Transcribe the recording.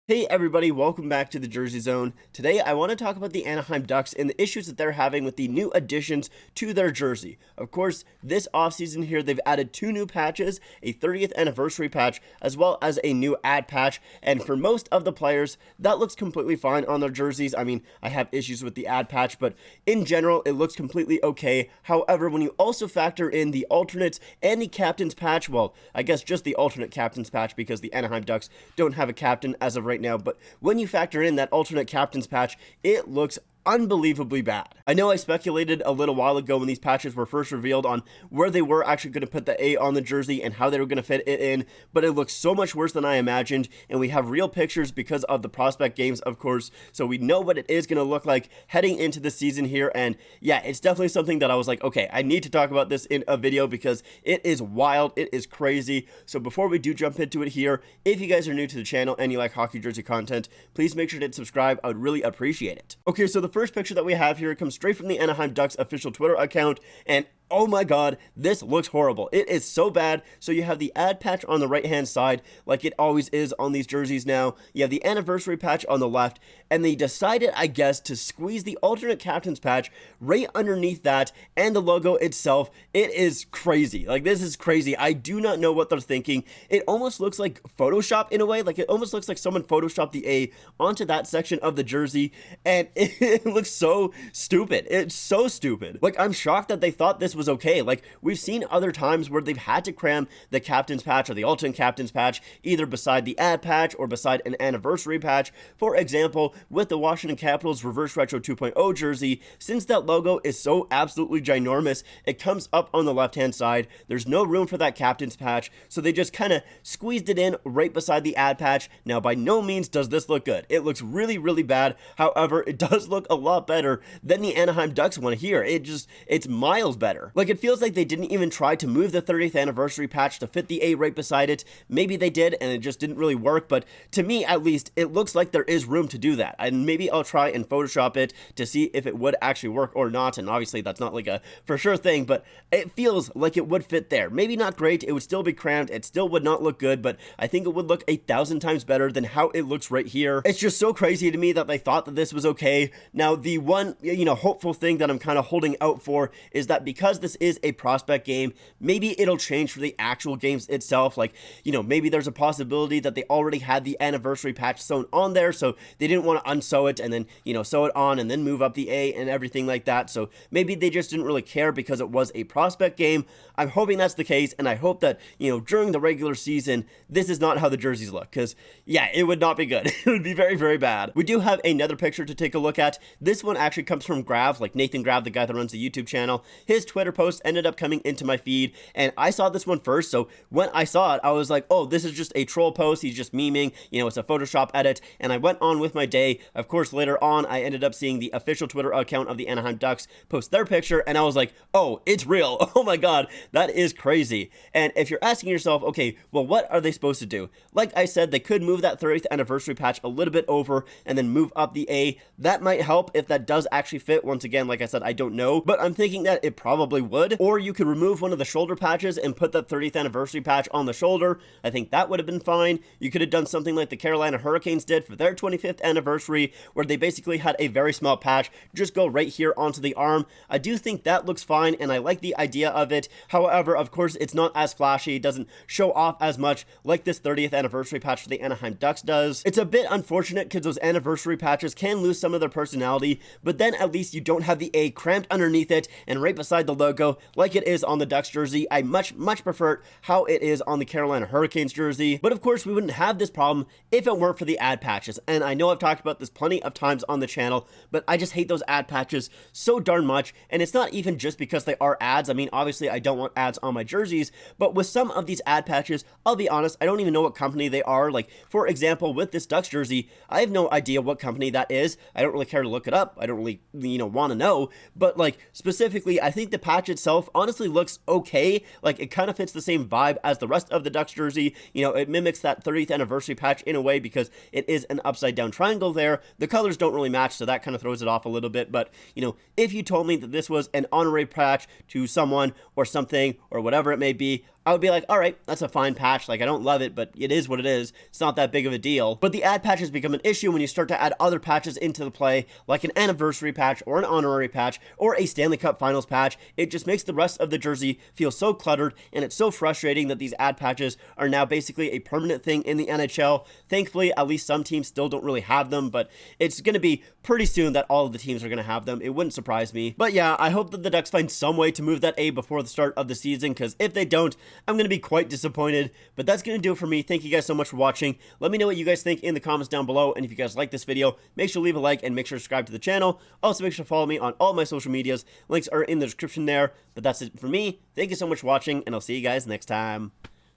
Hey everybody, welcome back to the Jersey Zone. Today I want to talk about the Anaheim Ducks and the issues that they're having with the new additions to their jersey. Of course, this offseason here they've added two new patches, a 30th anniversary patch, as well as a new ad patch, and for most of the players, that looks completely fine on their jerseys. I mean, I have issues with the ad patch, but in general, it looks completely okay. However, when you also factor in the alternates and the captain's patch, well, I guess just the alternate captain's patch because the Anaheim Ducks don't have a captain as of right now, but when you factor in that alternate captain's patch, it looks unbelievably bad. I know I speculated a little while ago when these patches were first revealed on where they were actually going to put the A on the jersey and how they were going to fit it in, but it looks so much worse than I imagined, and we have real pictures because of the prospect games, of course, so we know what it is going to look like heading into the season here, and yeah, it's definitely something that I was like, okay, I need to talk about this in a video because it is wild, it is crazy. So before we do jump into it here, if you guys are new to the channel and you like hockey jersey content, please make sure to hit subscribe. I would really appreciate it. Okay, so the first picture that we have here comes straight from the Anaheim Ducks official Twitter account, and oh my god, this looks horrible. It is so bad. So you have the ad patch on the right hand side, like it always is on these jerseys now. You have the anniversary patch on the left, and they decided, I guess, to squeeze the alternate captain's patch right underneath that and the logo itself. It is crazy. Like, this is crazy. I do not know what they're thinking. It almost looks like Photoshop in a way. Like, it almost looks like someone Photoshopped the A onto that section of the jersey, and it looks so stupid. It's so stupid. Like, I'm shocked that they thought this was okay. Like, we've seen other times where they've had to cram the captain's patch or the alternate captain's patch either beside the ad patch or beside an anniversary patch. For example, with the Washington Capitals Reverse Retro 2.0 jersey, since that logo is so absolutely ginormous, it comes up on the left hand side. There's no room for that captain's patch, so they just kind of squeezed it in right beside the ad patch. Now, by no means does this look good. It looks really, really bad. However, it does look a lot better than the Anaheim Ducks one here. It's miles better. Like, it feels like they didn't even try to move the 30th anniversary patch to fit the A right beside it. Maybe they did and it just didn't really work, but to me at least it looks like there is room to do that, and maybe I'll try and Photoshop it to see if it would actually work or not. And obviously that's not like a for sure thing, but it feels like it would fit there. Maybe not great, it would still be crammed, it still would not look good, but I think it would look 1,000 times better than how it looks right here. It's just so crazy to me that they thought that this was okay. Now, the one hopeful thing that I'm kind of holding out for is that because this is a prospect game, maybe it'll change for the actual games itself. Like, maybe there's a possibility that they already had the anniversary patch sewn on there, so they didn't want to unsew it and then, sew it on and then move up the A and everything like that. So maybe they just didn't really care because it was a prospect game. I'm hoping that's the case, and I hope that, during the regular season, this is not how the jerseys look, because, yeah, it would not be good. It would be very, very bad. We do have another picture to take a look at. This one actually comes from Grav, like Nathan Grav, the guy that runs the YouTube channel. His Twitter post ended up coming into my feed, and I saw this one first, so when I saw it, I was like, oh, this is just a troll post, he's just memeing, it's a Photoshop edit, and I went on with my day. Of course, later on, I ended up seeing the official Twitter account of the Anaheim Ducks post their picture, and I was like, oh, it's real. Oh my god, that is crazy. And if you're asking yourself, okay, well, what are they supposed to do? Like I said, they could move that 30th anniversary patch a little bit over and then move up the A. That might help if that does actually fit. Once again, like I said, I don't know, but I'm thinking that it probably would. Or you could remove one of the shoulder patches and put that 30th anniversary patch on the shoulder. I think that would have been fine. You could have done something like the Carolina Hurricanes did for their 25th anniversary, where they basically had a very small patch just go right here onto the arm. I do think that looks fine, and I like the idea of it. However, of course, it's not as flashy. It doesn't show off as much like this 30th anniversary patch for the Anaheim Ducks does. It's a bit unfortunate because those anniversary patches can lose some of their personality, but then at least you don't have the A cramped underneath it and right beside the logo like it is on the Ducks jersey. I much prefer how it is on the Carolina Hurricanes jersey. But of course, we wouldn't have this problem if it weren't for the ad patches. And I know I've talked about this plenty of times on the channel, but I just hate those ad patches so darn much. And it's not even just because they are ads. I mean, obviously I don't want ads on my jerseys, but with some of these ad patches, I'll be honest, I don't even know what company they are. Like, for example, with this Ducks jersey, I have no idea what company that is. I don't really care to look it up. I don't really, want to know. But like, specifically, I think the patch itself honestly looks okay. Like, it kind of fits the same vibe as the rest of the Ducks jersey. It mimics that 30th anniversary patch in a way because it is an upside down triangle there. The colors don't really match, so that kind of throws it off a little bit. But, if you told me that this was an honorary patch to someone or something or whatever it may be, I would be like, all right, that's a fine patch. Like, I don't love it, but it is what it is. It's not that big of a deal. But the ad patches become an issue when you start to add other patches into the play, like an anniversary patch or an honorary patch or a Stanley Cup Finals patch. It just makes the rest of the jersey feel so cluttered, and it's so frustrating that these ad patches are now basically a permanent thing in the NHL. Thankfully, at least some teams still don't really have them, but it's going to be pretty soon that all of the teams are going to have them. It wouldn't surprise me. But yeah, I hope that the Ducks find some way to move that A before the start of the season, because if they don't, I'm going to be quite disappointed. But that's going to do it for me. Thank you guys so much for watching. Let me know what you guys think in the comments down below, and if you guys like this video, make sure to leave a like and make sure to subscribe to the channel. Also, make sure to follow me on all my social medias. Links are in the description there. But that's it for me. Thank you so much for watching, and I'll see you guys next time.